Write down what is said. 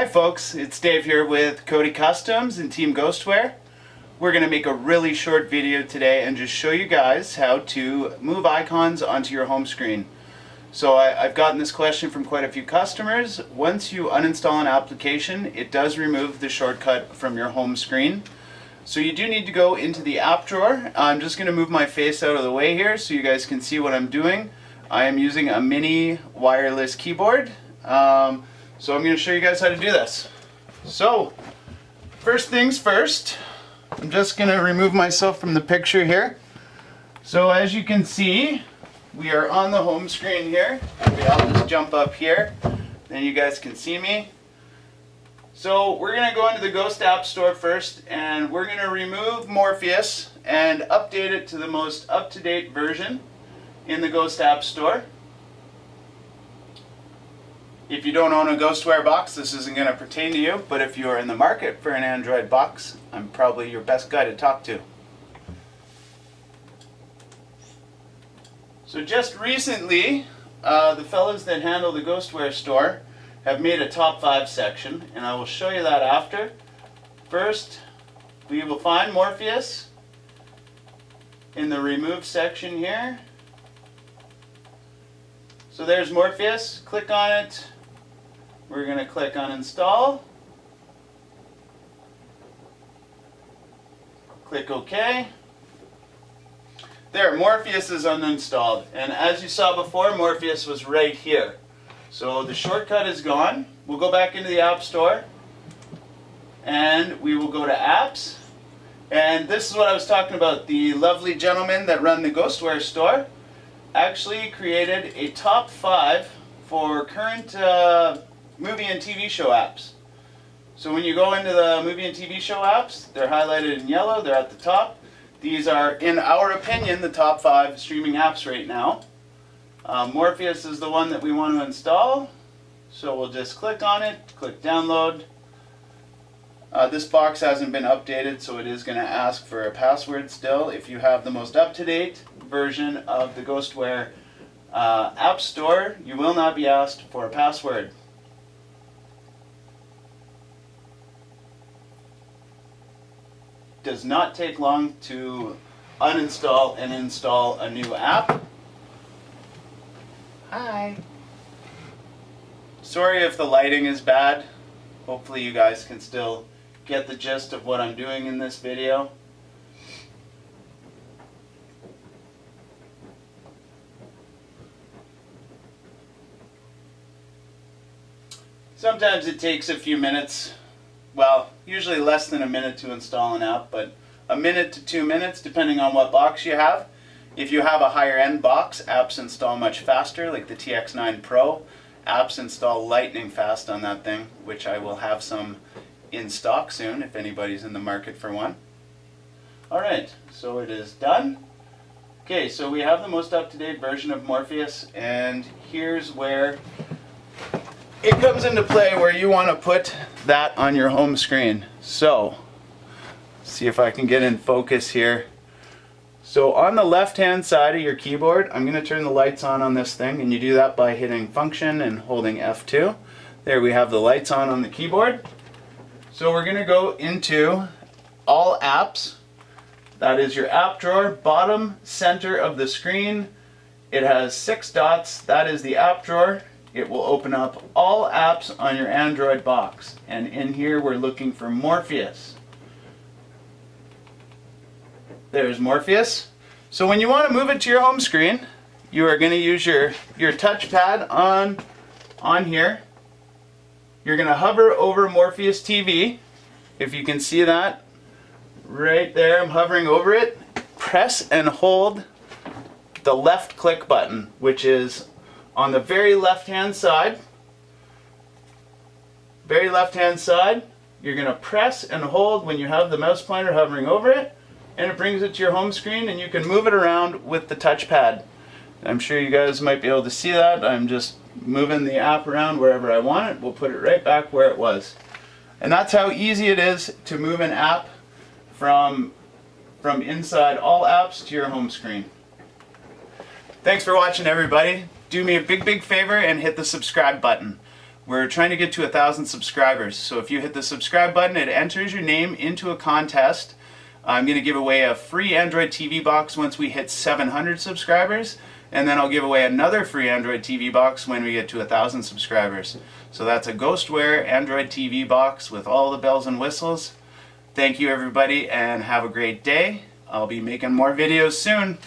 folks, it's Dave here with Cody Customs and Team Ghostware. We're going to make a really short video today and just show you guys how to move icons onto your home screen. So I've gotten this question from quite a few customers. Once you uninstall an application, it does remove the shortcut from your home screen. So you do need to go into the app drawer. I'm just going to move my face out of the way here so you guys can see what I'm doing. I am using a mini wireless keyboard. So I'm going to show you guys how to do this. So, first things first, I'm just going to remove myself from the picture here. So as you can see, we are on the home screen here. Maybe I'll just jump up here, then you guys can see me. So we're going to go into the Ghost App Store first, and we're going to remove Morpheus and update it to the most up-to-date version in the Ghost App Store. If you don't own a Ghostware box, this isn't going to pertain to you, but if you are in the market for an Android box, I'm probably your best guy to talk to. So just recently, the fellows that handle the Ghostware store have made a top 5 section, and I will show you that after. First, we will find Morpheus in the remove section here. So there's Morpheus, click on it. We're going to click on install. Click OK. There, Morpheus is uninstalled. And as you saw before, Morpheus was right here. So the shortcut is gone. We'll go back into the App Store. And we will go to Apps. And this is what I was talking about. The lovely gentlemen that run the Ghostware store actually created a top 5 for current movie and TV show apps. So when you go into the movie and TV show apps, they're highlighted in yellow, they're at the top. These are, in our opinion, the top 5 streaming apps right now. Morpheus is the one that we want to install, so we'll just click on it, click download. This box hasn't been updated, so it is going to ask for a password still. If you have the most up-to-date version of the Ghostware App Store, you will not be asked for a password. Does not take long to uninstall and install a new app. Hi. Sorry if the lighting is bad. Hopefully you guys can still get the gist of what I'm doing in this video. Sometimes it takes a few minutes. Well, usually less than a minute to install an app, but a minute to 2 minutes depending on what box you have. If you have a higher end box, apps install much faster, like the TX9 Pro. Apps install lightning fast on that thing, which I will have some in stock soon if anybody's in the market for one. Alright, so it is done. Okay, so we have the most up-to-date version of Morpheus, and here's where it comes into play, where you want to put that on your home screen. So, see if I can get in focus here. So on the left hand side of your keyboard, I'm going to turn the lights on this thing, and you do that by hitting function and holding F2. There we have the lights on the keyboard. So we're going to go into all apps. That is your app drawer, bottom center of the screen. It has 6 dots. That is the app drawer. It will open up all apps on your Android box. And in here we're looking for Morpheus. There's Morpheus. So when you want to move it to your home screen, you are going to use your touchpad on here. You're going to hover over Morpheus TV. If you can see that right there, I'm hovering over it. Press and hold the left click button, which is on the very left hand side. Very left hand side. You're going to press and hold when you have the mouse pointer hovering over it, and it brings it to your home screen, and you can move it around with the touchpad. I'm sure you guys might be able to see that. I'm just moving the app around wherever I want it. We'll put it right back where it was. And that's how easy it is to move an app from inside all apps to your home screen. Thanks for watching, everybody. Do me a big favor and hit the subscribe button. We're trying to get to 1,000 subscribers. So if you hit the subscribe button, it enters your name into a contest. I'm going to give away a free Android TV box once we hit 700 subscribers. And then I'll give away another free Android TV box when we get to 1,000 subscribers. So that's a Ghostware Android TV box with all the bells and whistles. Thank you everybody and have a great day. I'll be making more videos soon.